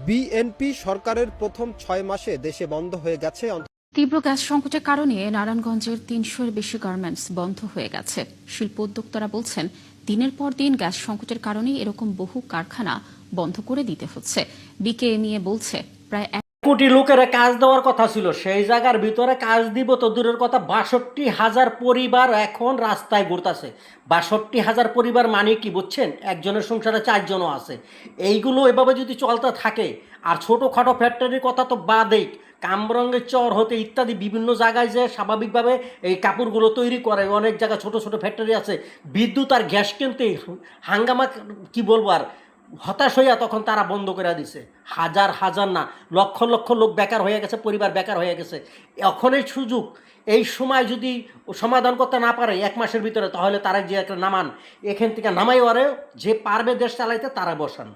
BNP সরকারের প্রথম 6 মাসে দেশে বন্ধ হয়ে গেছে তীব্র গ্যাস সংকটের কারণে নারায়ণগঞ্জের ৩০০-এর বেশি গার্মেন্টস বন্ধ হয়ে গেছে। শিল্প উদ্যোক্তারা বলছেন, দিনের পর দিন গ্যাস সংকটের কারণে এরকম বহু কারখানা বন্ধ করে দিতে হচ্ছে। বিকেএমইএ বলছে, প্রায় 1 কোটি লোকের কাজ দেওয়ার কথা ছিল, সেই জায়গার ভিতরে কাজ দিব তো দূরের কথা, ৬২,০০০ পরিবার এখন রাস্তায় ঘুরতেছে। ৬২,০০০ পরিবার মানে কি বুঝছেন? একজনের সংসারে 4 জনও আছে। এইগুলো এভাবে যদি চলতে থাকে, আর ছোটোখাটো ফ্যাক্টরির কথা তো বাদেই, কামরঙ্গের চর হতে ইত্যাদি বিভিন্ন জায়গায় যে স্বাভাবিকভাবে এই কাপড়গুলো তৈরি করে, অনেক জায়গায় ছোট ছোট ফ্যাক্টরি আছে, বিদ্যুৎ আর গ্যাস কিনতে হাঙ্গামা কি বলবো আর, হতাশ হইয়া তখন তারা বন্ধ করে দিছে। হাজার হাজার না, লক্ষ লক্ষ লোক বেকার হয়ে গেছে, পরিবার বেকার হয়ে গেছে। এখনই সুযোগ, এই সময় যদি সমাধান করতে না পারে 1 মাসের ভিতরে, তাহলে তারা যে একটা নামান, এখান থেকে নামাই ওরে, যে পারবে দেশ চালাইতে তারা বসান।